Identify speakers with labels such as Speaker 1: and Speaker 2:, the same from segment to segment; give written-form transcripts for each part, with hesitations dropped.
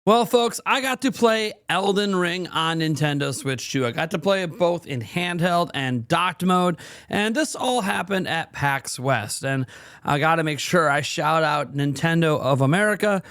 Speaker 1: Well, folks, I got to play Elden Ring on Nintendo Switch 2. I got to play it both in handheld and docked mode, and this all happened at PAX West. And I got to make sure I shout out Nintendo of America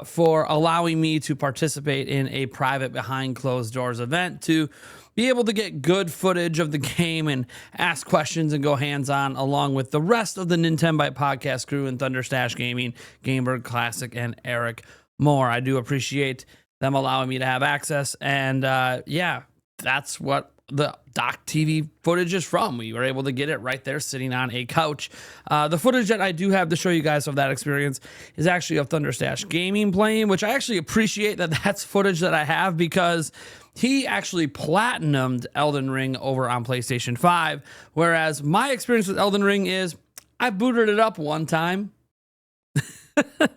Speaker 1: for allowing me to participate in a private behind closed doors event to be able to get good footage of the game and ask questions and go hands-on along with the rest of the Nintendo Byte podcast crew and Thunderstash Gaming, Gamebird Classic, and Eric more. I do appreciate them allowing me to have access. And yeah, that's what the dock TV footage is from. We were able to get it right there sitting on a couch. The footage that I do have to show you guys of that experience is actually of Thunderstash Gaming playing, which I actually appreciate that that's footage that I have because he actually platinumed Elden Ring over on PlayStation 5. Whereas my experience with Elden Ring is I booted it up one time.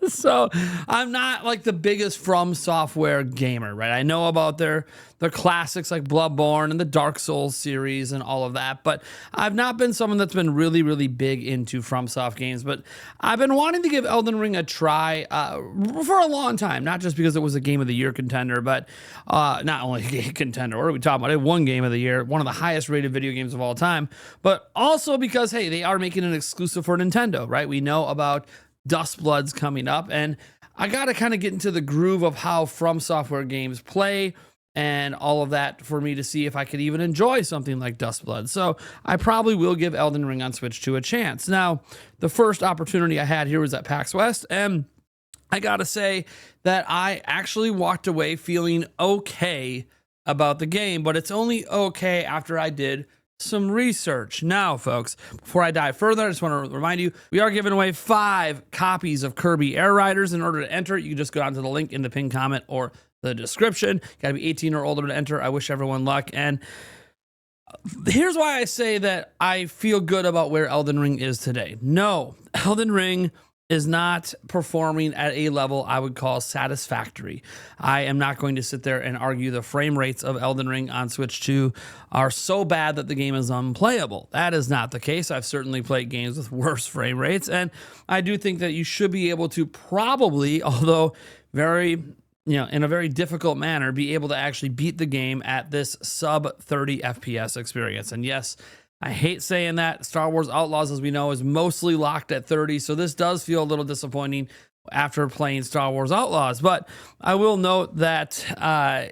Speaker 1: So I'm not like the biggest From Software gamer, right? I know about their classics like Bloodborne and the Dark Souls series and all of that, but I've not been someone that's been really, really big into FromSoft games. But I've been wanting to give Elden Ring a try for a long time, not just because it was a Game of the Year contender, but not only a contender, what are we talking about? It won Game of the Year, one of the highest rated video games of all time, but also because, hey, they are making an exclusive for Nintendo, right? We know about Dustblood's coming up, and I got to kind of get into the groove of how From Software games play and all of that for me to see if I could even enjoy something like Dustblood. So I probably will give Elden Ring on Switch 2 a chance. Now, the first opportunity I had here was at PAX West, and I got to say that I actually walked away feeling okay about the game, but it's only okay after I did some research. Now, folks, before I dive further, I just want to remind you, we are giving away 5 copies of Kirby Air Riders. In order to enter, you can just go down to the link in the pinned comment or the description. Got to be 18 or older to enter. I wish everyone luck. And here's why I say that I feel good about where Elden Ring is today. No, Elden Ring is not performing at a level I would call satisfactory. I am not going to sit there and argue the frame rates of Elden Ring on Switch 2 are so bad that the game is unplayable. That is not the case. I've certainly played games with worse frame rates, and I do think that you should be able to probably, although very, in a very difficult manner, be able to actually beat the game at this sub 30 FPS experience. And yes, I hate saying that. Star Wars Outlaws, as we know, is mostly locked at 30, so this does feel a little disappointing after playing Star Wars Outlaws. But I will note that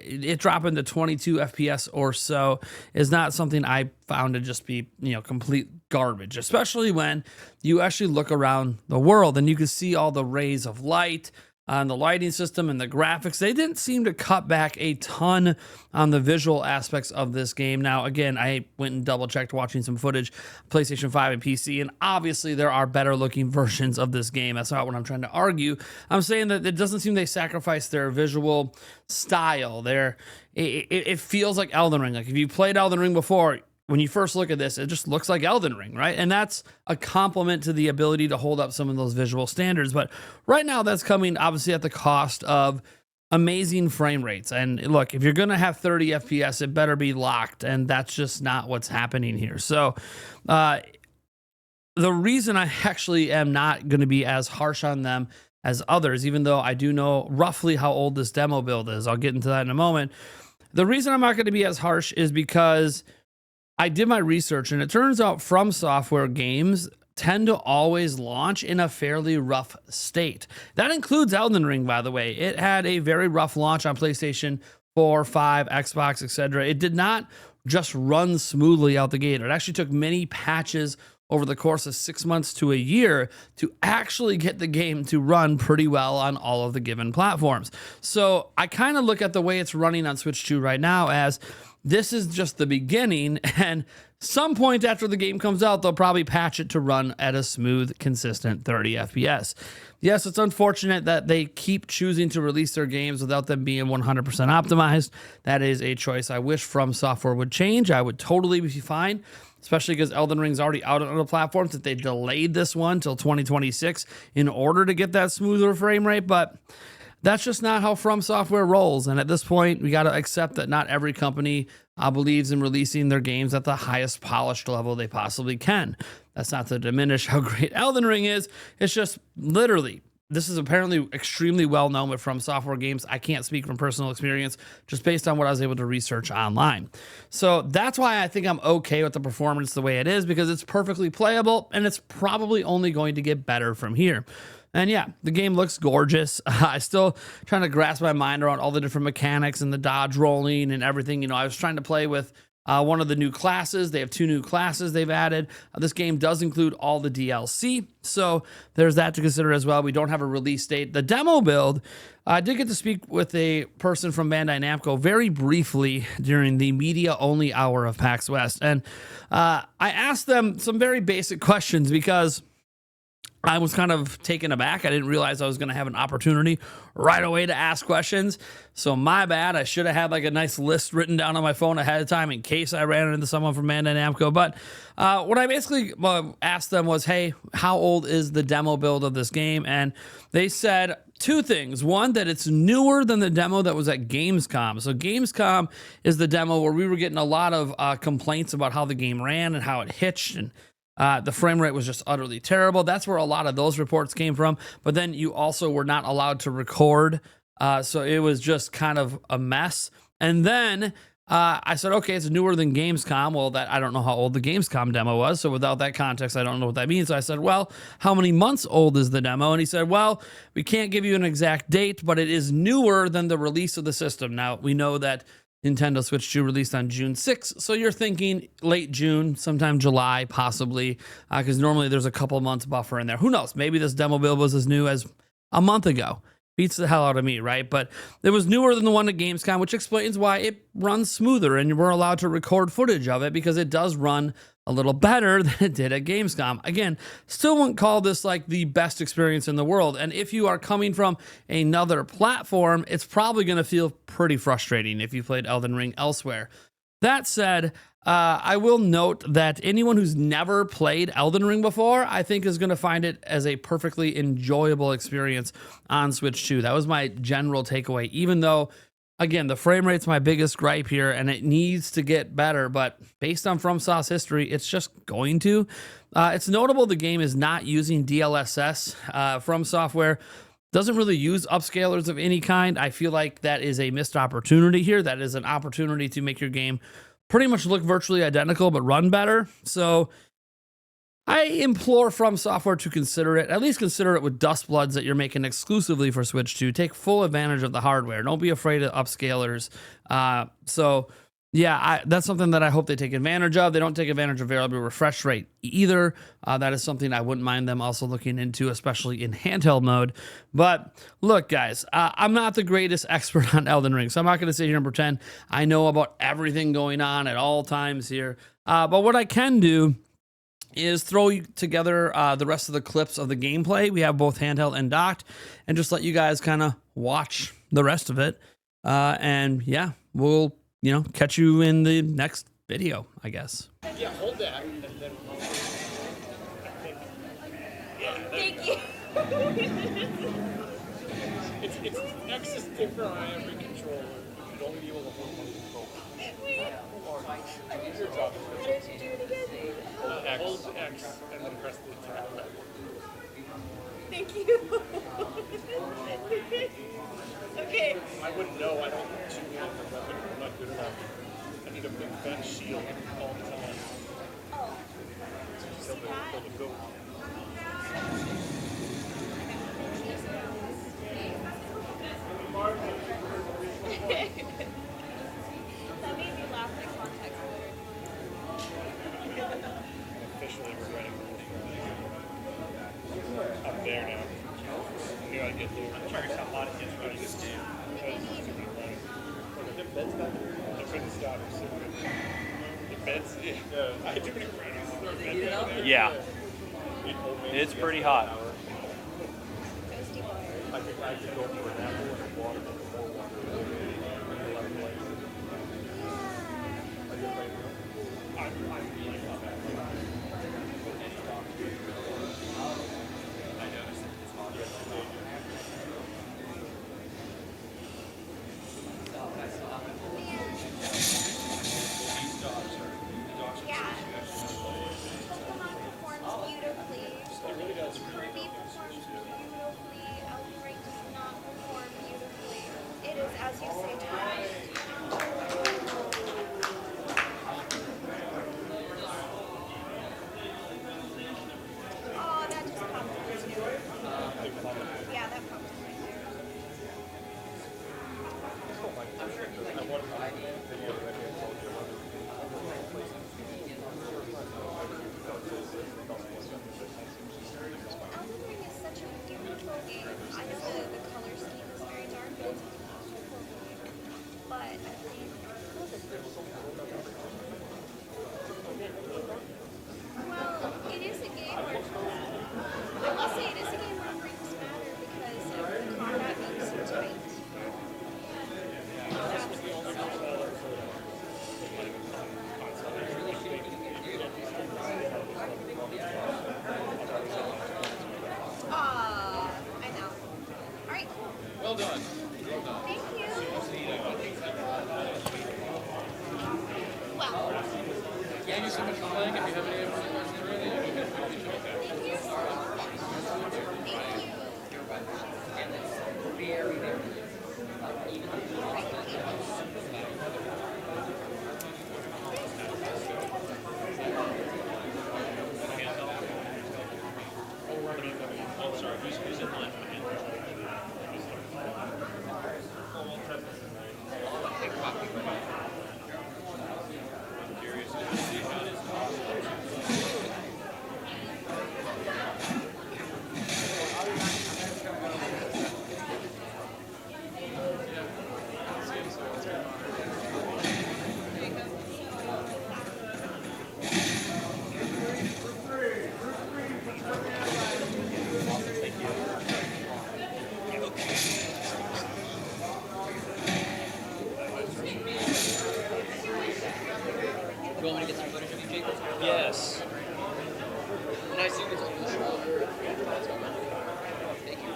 Speaker 1: it dropping to 22 FPS or so is not something I found to just be, complete garbage, especially when you actually look around the world and you can see all the rays of light on the lighting system and the graphics. They didn't seem to cut back a ton on the visual aspects of this game. Now, again, I went and double checked watching some footage, PlayStation 5 and PC, and obviously there are better looking versions of this game. That's not what I'm trying to argue. I'm saying that it doesn't seem they sacrifice their visual style. It feels like Elden Ring. Like if you played Elden Ring before, when you first look at this, it just looks like Elden Ring, right? And that's a compliment to the ability to hold up some of those visual standards. But right now, that's coming obviously at the cost of amazing frame rates. And look, if you're going to have 30 FPS, it better be locked. And that's just not what's happening here. So the reason I actually am not going to be as harsh on them as others, even though I do know roughly how old this demo build is, I'll get into that in a moment. The reason I'm not going to be as harsh is because I did my research, and it turns out From Software games tend to always launch in a fairly rough state. That includes Elden Ring, by the way. It had a very rough launch on PlayStation 4, 5, Xbox, etc. It did not just run smoothly out the gate. It actually took many patches over the course of 6 months to a year to actually get the game to run pretty well on all of the given platforms. So I kind of look at the way it's running on Switch 2 right now as this is just the beginning, and some point after the game comes out, they'll probably patch it to run at a smooth, consistent 30 FPS. Yes, it's unfortunate that they keep choosing to release their games without them being 100% optimized. That is a choice I wish From Software would change. I would totally be fine, especially because Elden Ring's already out on other platforms, that they delayed this one till 2026 in order to get that smoother frame rate, but that's just not how From Software rolls. And at this point, we got to accept that not every company believes in releasing their games at the highest polished level they possibly can. That's not to diminish how great Elden Ring is. It's just literally this is apparently extremely well known with From Software games. I can't speak from personal experience, just based on what I was able to research online. So that's why I think I'm okay with the performance the way it is, because it's perfectly playable and it's probably only going to get better from here. And yeah, the game looks gorgeous. I still trying to grasp my mind around all the different mechanics and the dodge rolling and everything. You know, I was trying to play with one of the new classes. They have 2 new classes they've added. This game does include all the DLC, so there's that to consider as well. We don't have a release date. The demo build, I did get to speak with a person from Bandai Namco very briefly during the media-only hour of PAX West, and I asked them some very basic questions because I was kind of taken aback. I didn't realize I was going to have an opportunity right away to ask questions. So my bad. I should have had like a nice list written down on my phone ahead of time in case I ran into someone from Bandai Namco. But what I basically asked them was, hey, how old is the demo build of this game? And they said 2 things. One, that it's newer than the demo that was at Gamescom. So Gamescom is the demo where we were getting a lot of complaints about how the game ran and how it hitched, and the frame rate was just utterly terrible. That's where a lot of those reports came from. But then you also were not allowed to record. So it was just kind of a mess. And then I said, okay, it's newer than Gamescom. Well, I don't know how old the Gamescom demo was. So without that context, I don't know what that means. So I said, well, how many months old is the demo? And he said, well, we can't give you an exact date, but it is newer than the release of the system. Now, we know that Nintendo Switch 2 released on June 6th, so you're thinking late June, sometime July, possibly, because normally there's a couple months buffer in there. Who knows? Maybe this demo build was as new as a month ago. Beats the hell out of me, right? But it was newer than the one at Gamescom, which explains why it runs smoother, and we're allowed to record footage of it because it does run a little better than it did at Gamescom. Again, still wouldn't call this like the best experience in the world. And if you are coming from another platform, it's probably going to feel pretty frustrating if you played Elden Ring elsewhere. That said, I will note that anyone who's never played Elden Ring before, I think is going to find it as a perfectly enjoyable experience on Switch 2. That was my general takeaway, even though, again, the frame rate's my biggest gripe here, and it needs to get better, but based on FromSoft's history, it's just going to. It's notable the game is not using DLSS. From Software doesn't really use upscalers of any kind. I feel like that is a missed opportunity here. That is an opportunity to make your game pretty much look virtually identical, but run better. So I implore From Software to consider it, at least consider it with Dustbloods that you're making exclusively for Switch 2. Take full advantage of the hardware. Don't be afraid of upscalers. That's something that I hope they take advantage of. They don't take advantage of variable refresh rate either. That is something I wouldn't mind them also looking into, especially in handheld mode. But look, guys, I'm not the greatest expert on Elden Ring, so I'm not going to sit here and pretend I know about everything going on at all times here. But what I can do is throw together the rest of the clips of the gameplay. We have both handheld and docked, and just let you guys kind of watch the rest of it. And yeah, we'll catch you in the next video, I guess.
Speaker 2: Yeah, hold that. And then
Speaker 3: Thank you.
Speaker 2: it's X is different on every controller. You should only be able to hold one controller.
Speaker 3: How did you do it again?
Speaker 2: Hold X and then press the attack button.
Speaker 3: Thank you. Okay.
Speaker 2: I wouldn't know. I don't have 2 hands of weapon. I'm not good enough. I need a big fat shield all the time.
Speaker 3: Oh. Did you see that?
Speaker 2: Kill the goat.
Speaker 3: That made me laugh in context.
Speaker 2: I'm officially regretting it. I'm there now. I knew I'd get there. I'm sure a lot of kids ready to stand. The bed's back there. I couldn't stop. It was so good. The bed's, yeah. I had too many friends.
Speaker 4: Yeah. It's pretty hot.
Speaker 2: I could go for an apple and water, but more water.
Speaker 3: as you say time. Oh, that just popped in too. Yeah, that popped in right there. Elden Ring is such a beautiful game. I know the color scheme is very dark, but it's a beautiful game. But I think, well, it is a game where, I will say it is a game where rings matter because of the combat being so tight. I know. Alright, cool.
Speaker 2: Well done.
Speaker 3: Thank you. Well,
Speaker 2: Thank you so much for playing. If you have any other questions or anything, you can
Speaker 3: thank you.
Speaker 2: Oh, sorry. Who's in line? Curious to see how it is.
Speaker 5: You want me to get some footage of you, Jacob?
Speaker 4: Yes.
Speaker 5: Can I zoom into the show? Thank you.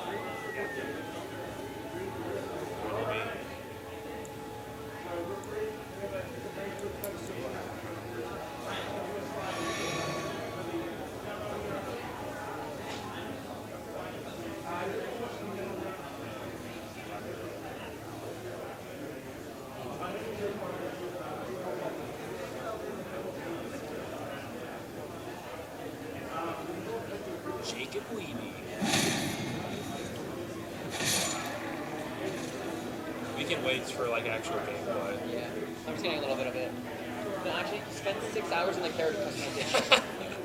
Speaker 4: Jacob Weeby. We can wait for like actual gameplay.
Speaker 5: Yeah. I'm just getting a little bit of it. No, actually, spend 6 hours in the character customization.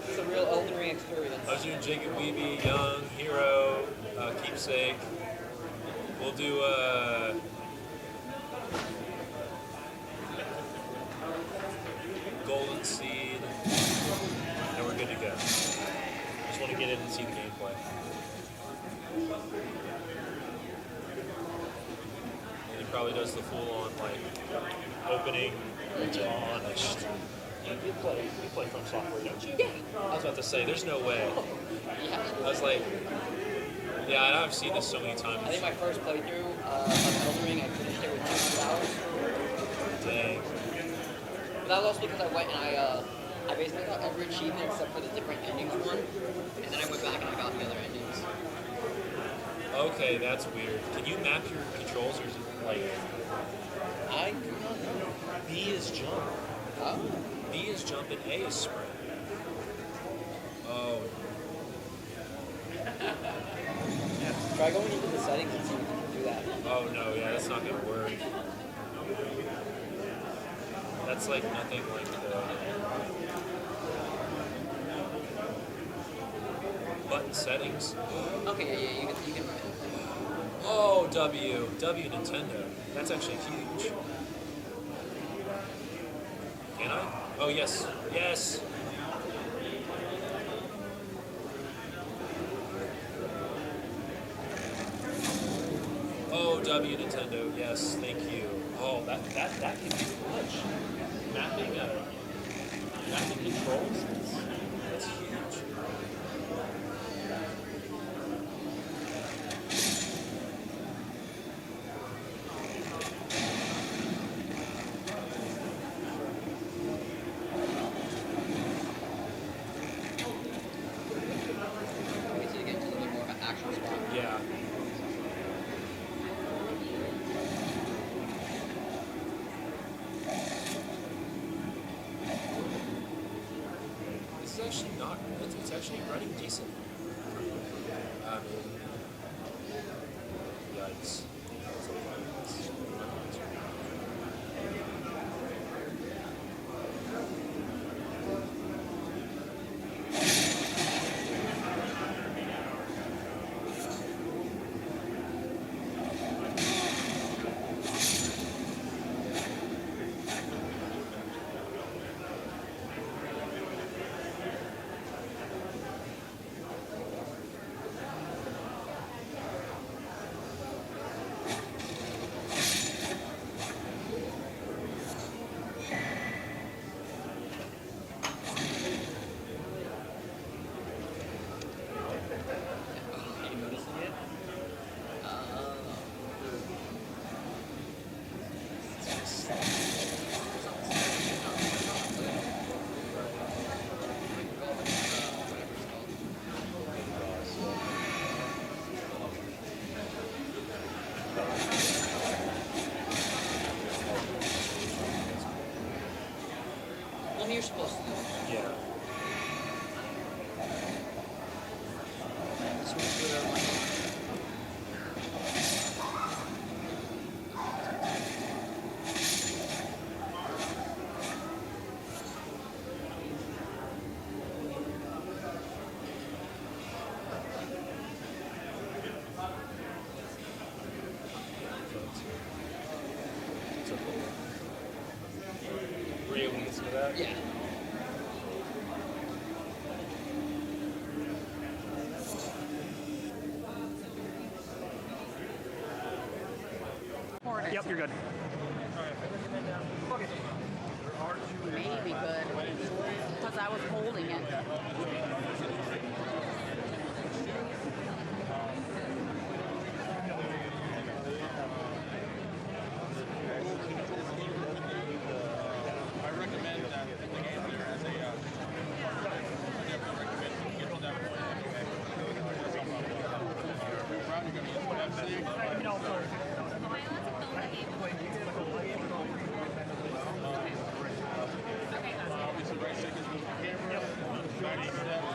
Speaker 5: It's a real Elden Ring experience.
Speaker 4: I was doing Jacob Weeby, Young, Hero, Keepsake. We'll do Golden Seed, and we're good to go. Just want to get in and see the gameplay. And he probably does the full-on like opening. Tarnished. You play From Software, don't you?
Speaker 5: Yeah.
Speaker 4: I was about to say, there's no way.
Speaker 5: Yeah.
Speaker 4: I was like, yeah, and I've seen this so many times.
Speaker 5: I think my first playthrough of Elden Ring, I finished it with 2 hours.
Speaker 4: Dang.
Speaker 5: But that was also because I went and I basically got every achievement except for the different endings one. And then I went back and I got the other endings.
Speaker 4: Okay, that's weird. Can you map your controls or is it like
Speaker 5: I do not know.
Speaker 4: B is jump?
Speaker 5: Oh.
Speaker 4: B is jump and A is sprint. Oh,
Speaker 5: Try going into the settings and see if you can do that.
Speaker 4: oh no, yeah, that's not gonna work. That's like nothing like the button settings.
Speaker 5: Okay, yeah, you can.
Speaker 4: Oh, W Nintendo. That's actually huge. Can I? Oh yes, yes. Oh, W Nintendo. Yes, thank you. Oh, that can be much. Mapping controls. That's huge.
Speaker 5: Wait till you get into a little bit more of an action spot.
Speaker 4: Yeah. it's actually running decent. Yikes.
Speaker 5: Are you noticing it? Well, you're supposed to do that.
Speaker 4: Yeah.
Speaker 5: This one's where, like,
Speaker 4: Were you able to listen to that?
Speaker 5: yeah.
Speaker 6: Yep, you're good.
Speaker 7: Maybe good, because I was holding it.
Speaker 2: I recommend that the game there as a I definitely recommend you get to that point anyway. Round you're gonna use obviously right stick is with the camera. 90 steps.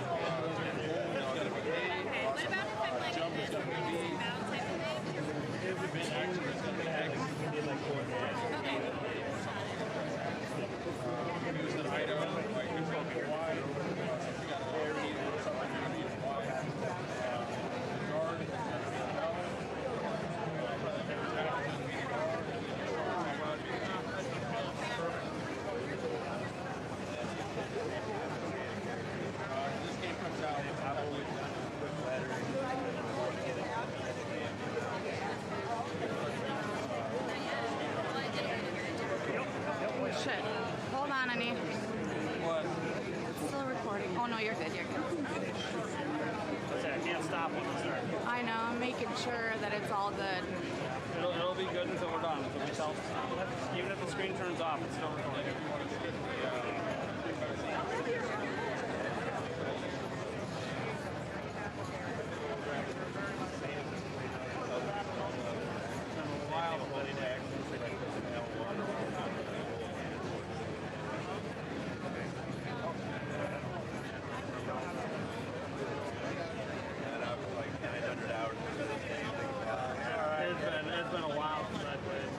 Speaker 3: What about if I'm like
Speaker 2: Jump is gonna be
Speaker 3: bound type of thing?
Speaker 2: been active, it's gonna be active. Use an item, like you focus wide. If you got a parry or something, you're gonna use wide. Guard, it's gonna be low. This game comes out probably
Speaker 7: Shit. Hold on, honey.
Speaker 2: what?
Speaker 7: It's still recording. Oh, no, you're good. You're good.
Speaker 6: I can't stop when we start.
Speaker 7: I know. I'm making sure that it's all good.
Speaker 6: It'll be good until we're done. Until we tell, even if the screen turns off, it's still recording. It's been a while since I played.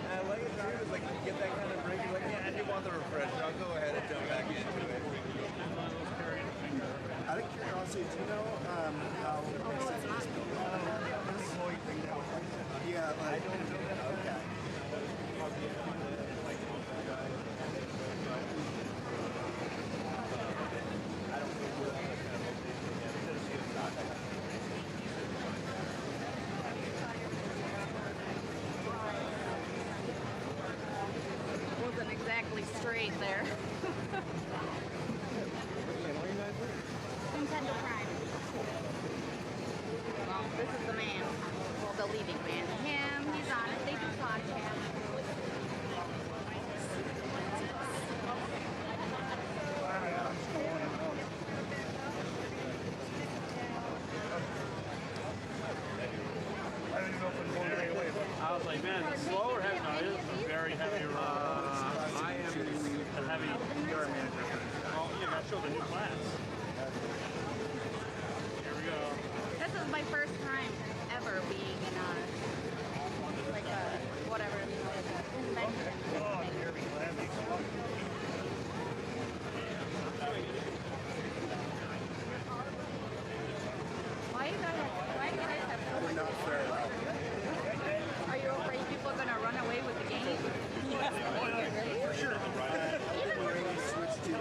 Speaker 8: I like it too. It's like you get that kind of break. You're like, yeah, I do want the refresher. I'll go ahead and jump back into it. Out of curiosity, do you know how?
Speaker 7: Oh, it's not.
Speaker 8: Yeah, like okay.
Speaker 7: Wasn't exactly straight there. Nintendo Prime. Well, this is the man. Well, the leading man. Him, he's on it. They do podcasts.
Speaker 6: I was like, man, it's slow or heavy? No, it is a very heavy roll. I am a heavy. You're a manager. Oh, yeah, that's show the new class. Here we go.
Speaker 7: This is my first time ever being in a like a whatever convention.
Speaker 6: Oh, here we go.
Speaker 7: Why you guys have so much?
Speaker 8: Not fair.
Speaker 7: Are you afraid people are gonna run away with the game?
Speaker 8: For sure.
Speaker 7: Even
Speaker 8: When we switched to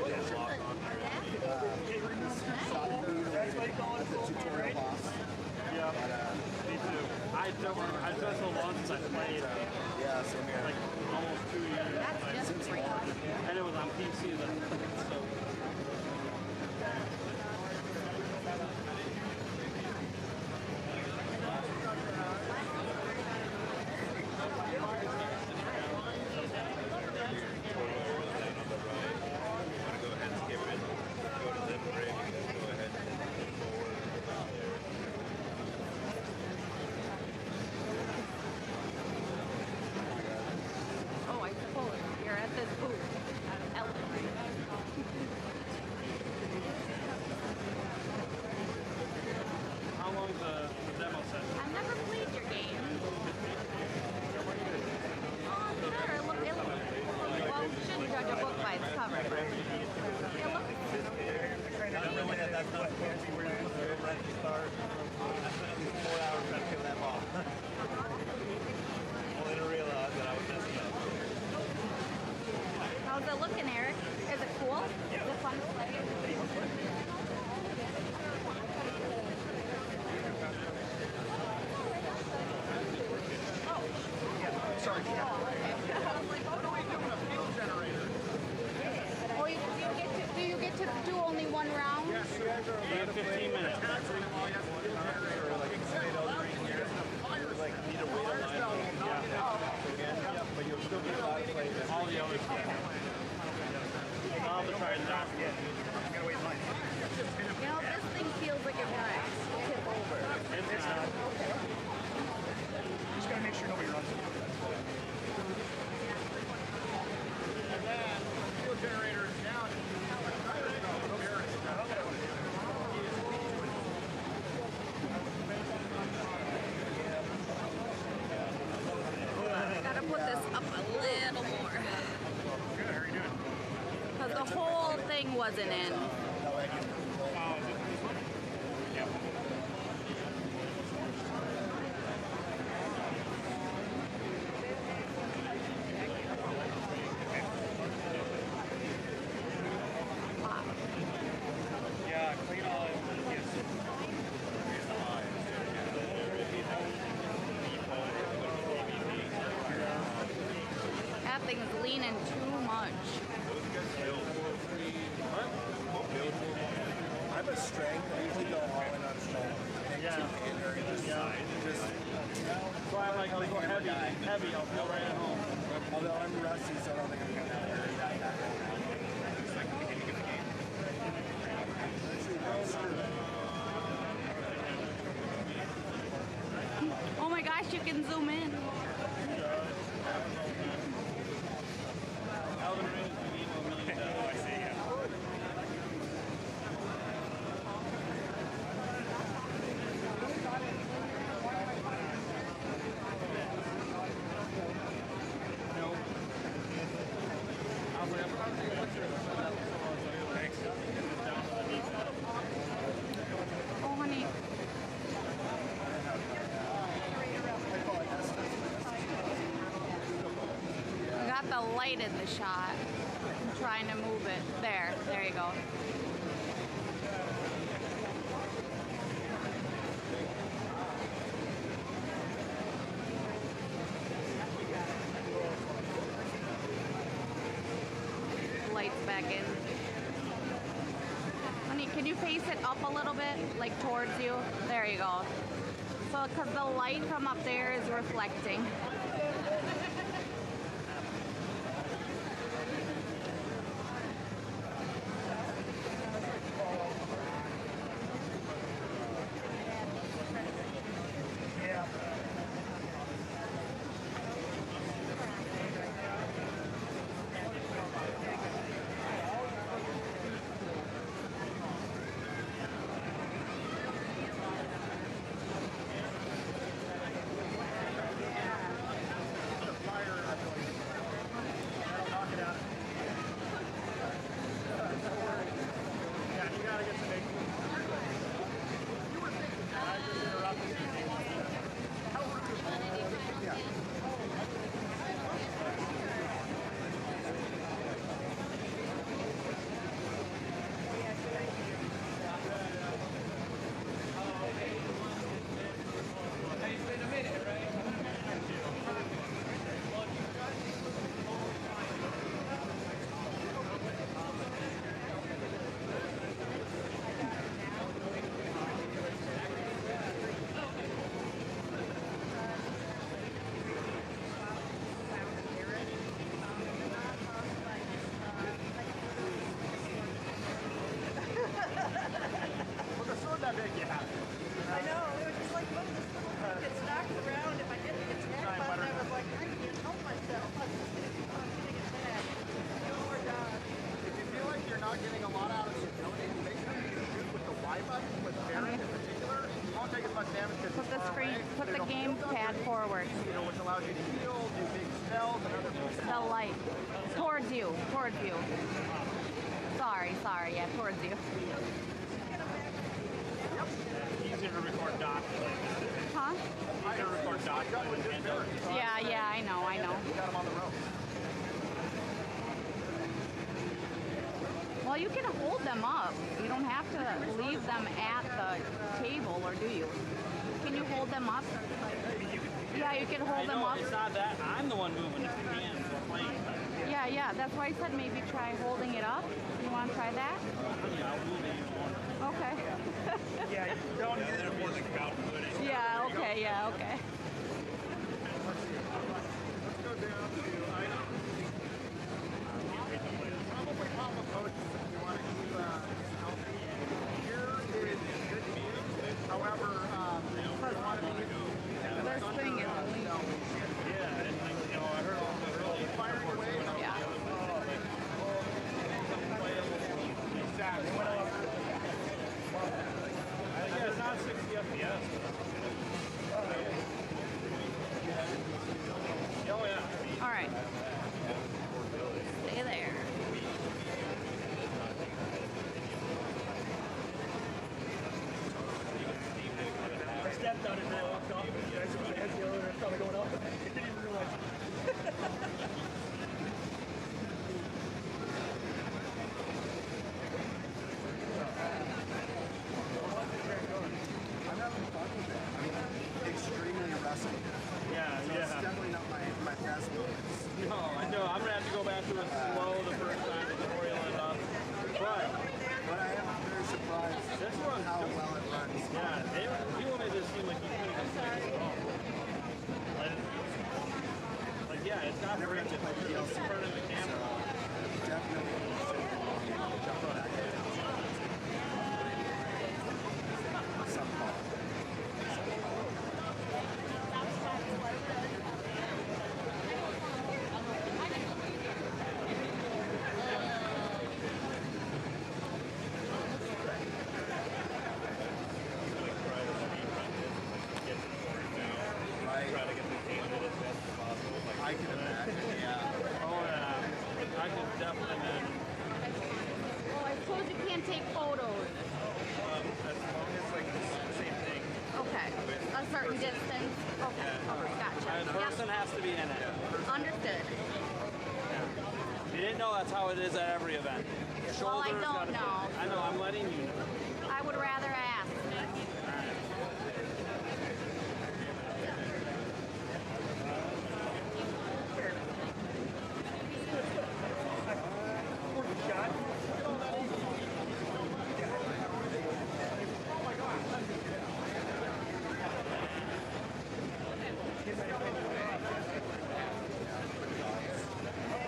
Speaker 8: that's why you call it the tutorial boss.
Speaker 6: Yeah, me too. I've done so long since I played,
Speaker 8: Yeah, same here.
Speaker 6: like almost 2 years.
Speaker 7: that's just free.
Speaker 6: And it was on PC then. So.
Speaker 7: Oh, I suppose you're at this booth at Elden.
Speaker 6: How long's the demo session?
Speaker 7: I've never played your game. Oh, sure. Well, we shouldn't judge a book by its cover. It looks
Speaker 8: Not really at that point. We're ready to start. I spent at least 4 hours trying to kill that ball. Only to realize that I was messing up.
Speaker 7: How's it looking, Eric? Is it cool? Is it fun to play?
Speaker 8: Sorry.
Speaker 7: Or do you get to do only one round?
Speaker 6: You have 15 minutes.
Speaker 8: Like need to wait a line. But you'll still be allowed to play this.
Speaker 6: All the others. I'll have to try it out.
Speaker 7: You know, this thing feels like it might tip over.
Speaker 6: It's not.
Speaker 2: Just gotta make sure nobody runs it. And then fuel generator is down.
Speaker 7: Gotta put this up a little more.
Speaker 2: Good, how are you doing?
Speaker 7: Because the whole thing wasn't in.
Speaker 2: Yeah, clean all of
Speaker 7: That thing's leaning too much.
Speaker 8: I'm a strength. I usually go all in on strength.
Speaker 6: Yeah. So I'm like, I'll go heavy. I'll feel right at home.
Speaker 8: Although I'm rusty, so I don't think I'm going to
Speaker 7: Oh my gosh, you can zoom in.
Speaker 6: Elden Ring is the game of $1 million. I see, yeah.
Speaker 7: Oh, honey. I got the light in the shot. I'm trying to move it. There you go. Lights back in. Honey, can you face it up a little bit, like towards you? There you go. So, because the light from up there is reflecting.
Speaker 9: allows you to heal, do big spells, and other things.
Speaker 7: The light. Towards you. Towards you. Sorry. Yeah, towards you.
Speaker 6: Easier to record dock.
Speaker 7: Huh?
Speaker 6: Easier to record dock.
Speaker 7: Yeah, I know.
Speaker 9: We got him on the ropes.
Speaker 7: Well, you can hold them up. You don't have to leave them at the table, or do you? Can you hold them up? Yeah, you can hold them up.
Speaker 6: It's not that. I'm the one moving if you can. We're playing.
Speaker 7: Yeah. That's why I said maybe try holding it up. You want to try that?
Speaker 6: Yeah, I'll move it even more.
Speaker 7: Okay.
Speaker 9: Yeah, you don't use it for the couch footing.
Speaker 7: Yeah, okay.
Speaker 9: Let's go down to items. Probably pop a potion if you want to keep healthy. Here is good meat. However,
Speaker 7: This thing is
Speaker 6: Yeah, and I heard all the early
Speaker 9: firing away.
Speaker 7: yeah.
Speaker 9: Exactly.
Speaker 6: Yeah, it's not 60 FPS. Oh yeah.
Speaker 7: All right. Stay there.
Speaker 8: I stepped on it and I walked off. I saw my head the other and started going up. I didn't even realize.
Speaker 9: I'm having fun with it. I mean, extremely wrestling.
Speaker 6: Yeah,
Speaker 9: So it's definitely not my best moments.
Speaker 6: No, I know. I'm gonna have to go back to it slow the first time before you let up.
Speaker 9: But I am very surprised
Speaker 6: This one,
Speaker 9: how well it runs.
Speaker 6: yeah, people made this seem like you couldn't even play this at all. Like, yeah, it's not
Speaker 9: Never
Speaker 6: great.
Speaker 9: got to play
Speaker 6: It's
Speaker 9: DLC.
Speaker 6: in front of the camera.
Speaker 9: Definitely should jump back in. Some call. Right.
Speaker 4: Try to get the game in as best as possible. Like,
Speaker 9: I can imagine, yeah.
Speaker 6: Oh yeah, I could definitely imagine.
Speaker 7: Oh, I suppose you can't take photos.
Speaker 4: as long as like the same thing.
Speaker 7: Okay. A certain distance. Okay. Gotcha.
Speaker 6: A person has to be in it.
Speaker 7: Understood.
Speaker 6: You didn't know that's how it is at every event.
Speaker 7: Well, I
Speaker 6: Shoulders
Speaker 7: don't
Speaker 6: gotta be-
Speaker 7: know.
Speaker 6: I know. I'm letting you know.
Speaker 7: I would rather ask.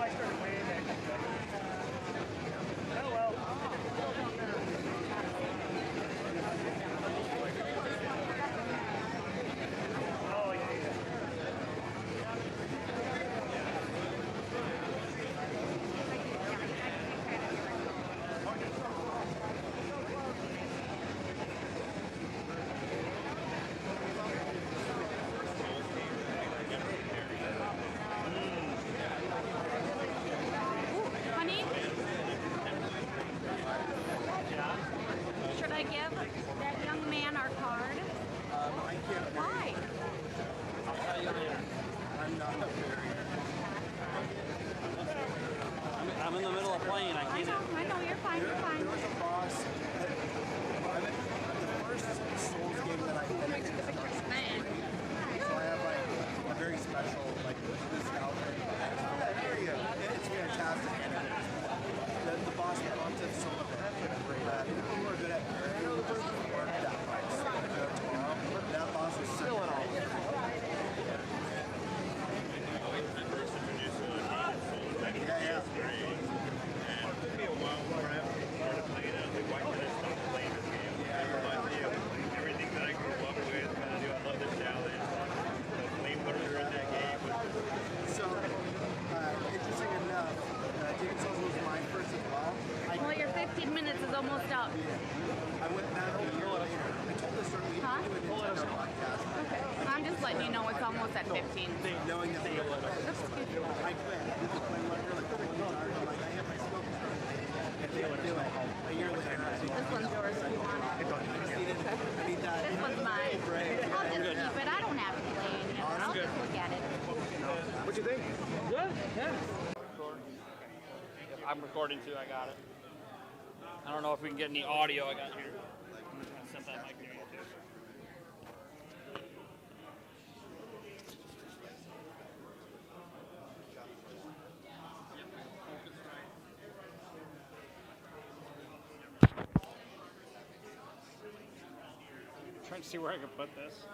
Speaker 8: I started way back. Oh well. Oh yeah.
Speaker 7: Honey? Should I give that young man our card?
Speaker 9: I can't.
Speaker 7: Why?
Speaker 6: I'll tell you later.
Speaker 9: I'm not a barrier.
Speaker 6: I'm in the middle of playing. I
Speaker 7: I
Speaker 6: can't.
Speaker 7: know, you're fine, you're
Speaker 9: There
Speaker 7: fine.
Speaker 9: was a boss. The first Souls game that I finished was Dark Souls 3. So I have like a very special nostalgia. There you go. It's fantastic. And the boss pontiff so people who are good at parrying work that boss. Tomorrow, that boss is still in all.
Speaker 4: First introduced to the game, so back in
Speaker 9: Yeah.
Speaker 4: PS3. And it took me a while before I started playing it. I was like, why can't I stop playing this game? It reminds me of everything that I grew up with. Kind of do. I love the challenge. The flamethrower in that game was
Speaker 9: So, interesting enough, Demon Souls was my first as well.
Speaker 7: Well, your 15 minutes is almost up.
Speaker 9: I went back a year later. I told this story
Speaker 7: Huh?
Speaker 9: to a Nintendo podcast.
Speaker 7: Okay. I'm just letting you know it's almost at 15.
Speaker 9: knowing that they I quit. I did the play wonder like the one yard. I'm like, I have my smoke if they would do it. A year later, I
Speaker 7: This one's yours if you want it.
Speaker 9: I need that.
Speaker 7: This one's mine.
Speaker 9: Right.
Speaker 7: I'll just keep it. I don't have to play any of it. I'll just look at it.
Speaker 9: What you think?
Speaker 6: Good. Yeah. I'm recording too. I got it. I don't know if we can get any audio. I got here. I sent that mic near you too. Trying to see where I can put this.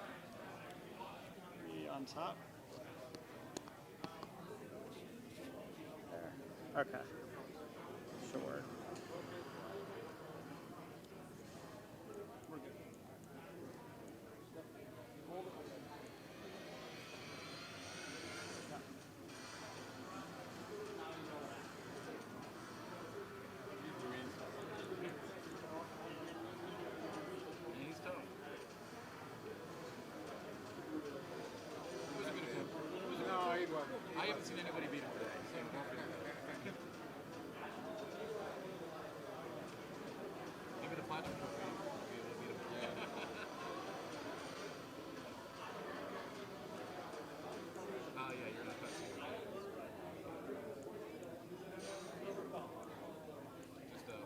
Speaker 6: Maybe on top. There. Okay. Sure. We're good.
Speaker 2: He's tough. No, I haven't seen anybody beat him today. So don't feel bad. Maybe the platinum trophy will be able to beat him. Yeah. Yeah, you're gonna cut some. Just hold on.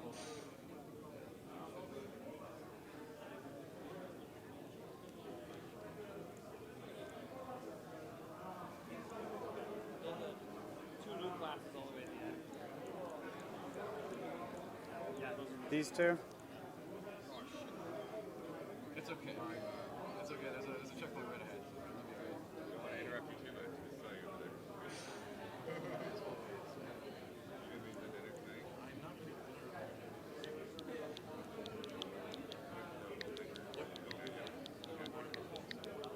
Speaker 6: Two new classes all the way at the end. Yeah, those are
Speaker 8: These two?
Speaker 2: It's okay. It's okay. There's a checkpoint right ahead. I don't want to interrupt you too much. Just saw you over there. Should be the next thing. I'm not.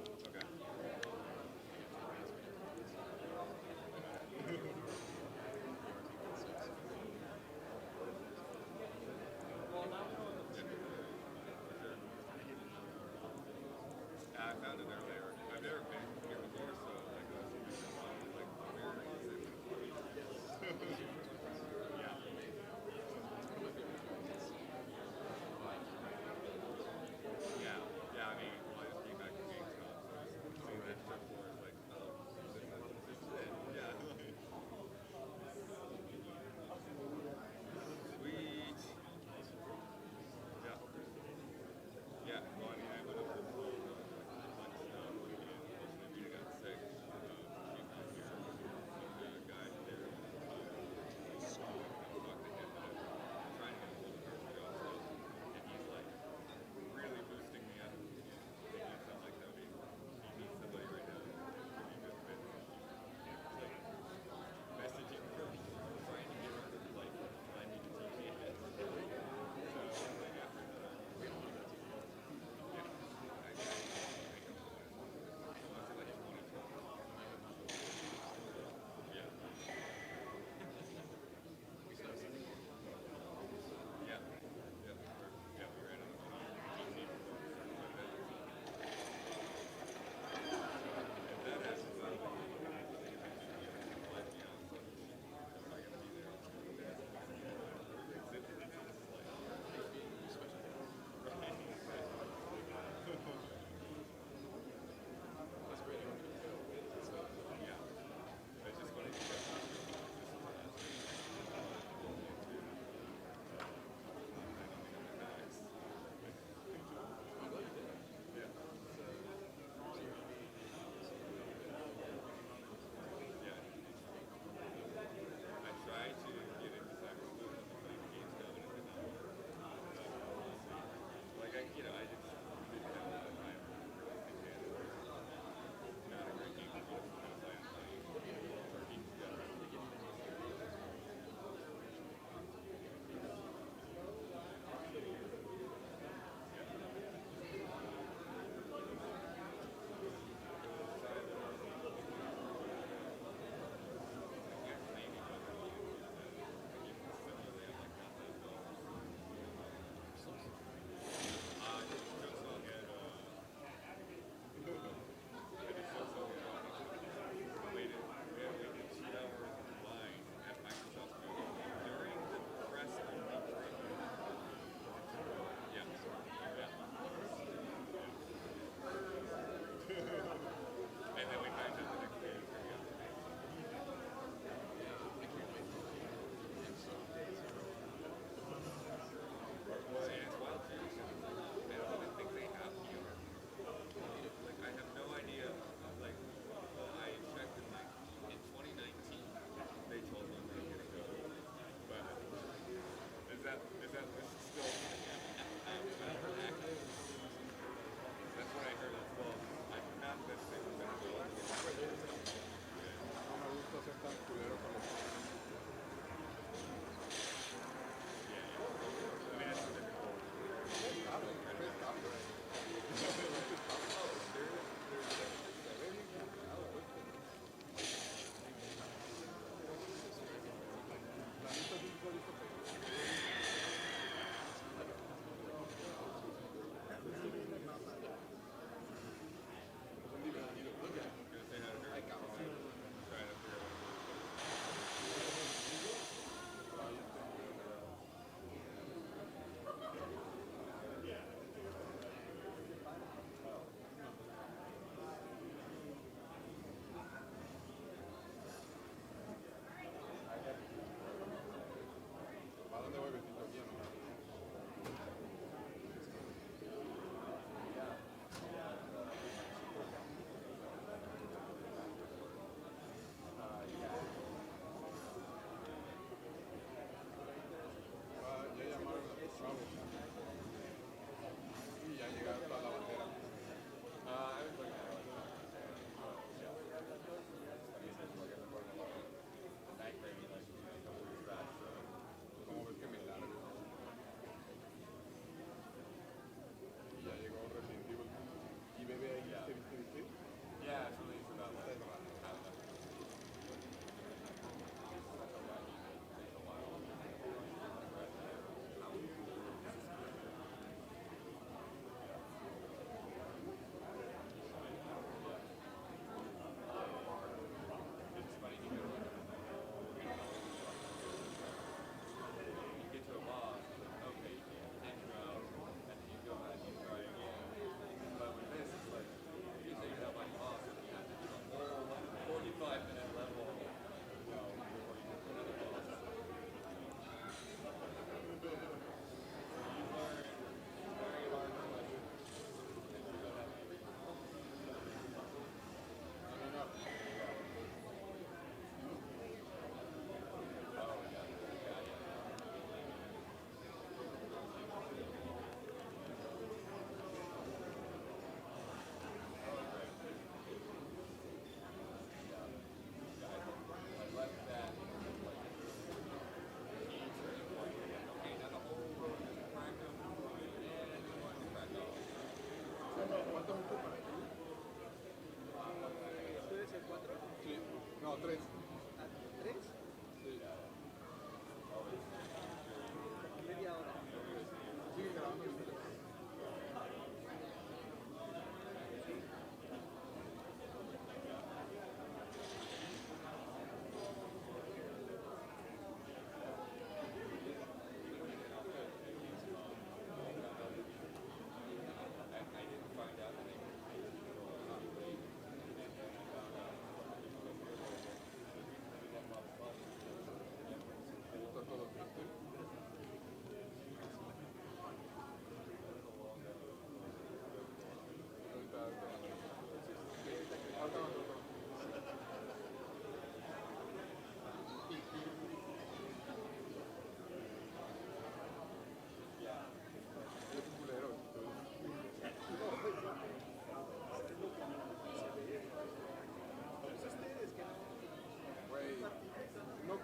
Speaker 2: It's okay.
Speaker 6: well now.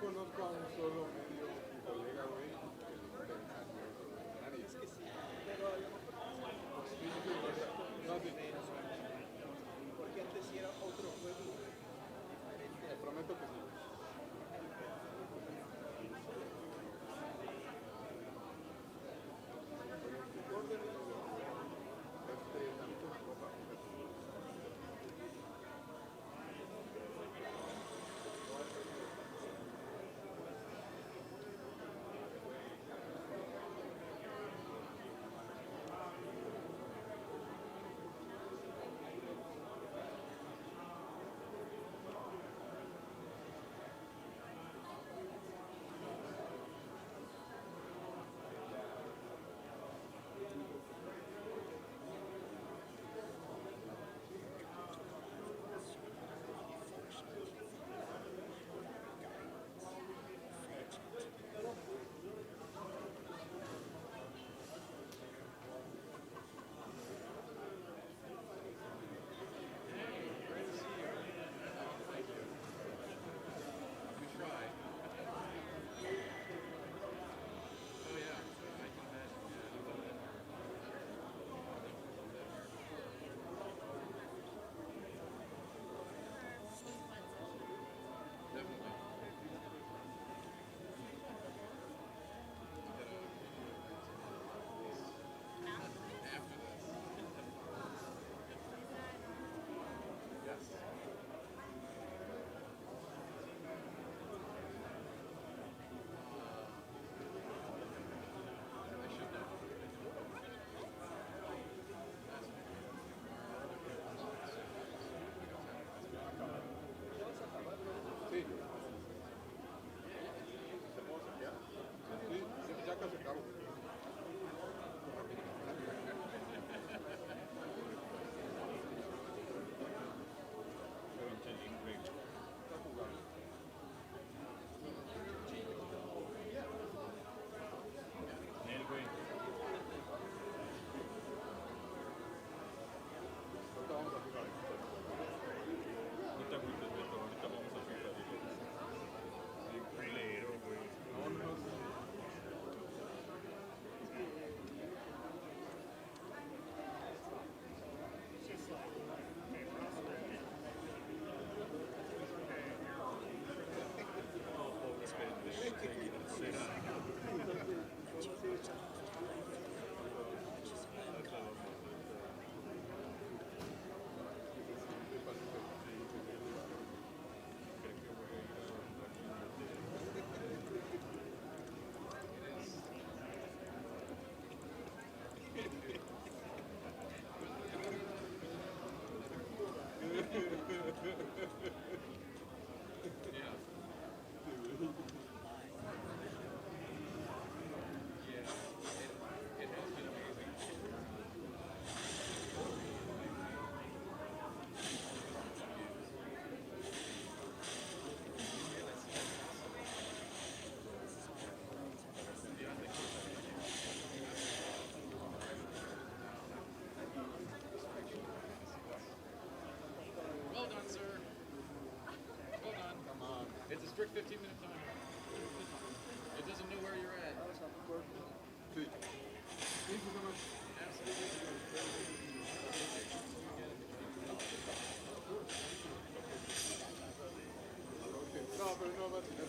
Speaker 2: conozco a un solo medio colega, güey. Nadie. Es que sí. Pero a lo mejor no, sí. Porque antes sí era otro juego. Te prometo que sí. Sí. Sí, ya casi acabo. Está jugando.
Speaker 4: Él, güey.
Speaker 2: Ahorita vamos a jugar.
Speaker 4: No te agüites, Beto. Ahorita vamos a jugar. Bien culero, güey.
Speaker 2: No, no, no.
Speaker 6: Well done, sir. Well done.
Speaker 2: Come on.
Speaker 6: It's a strict 15-minute time. It doesn't know where you're at.
Speaker 2: Sí. Thank you so much. No, pero no va a tener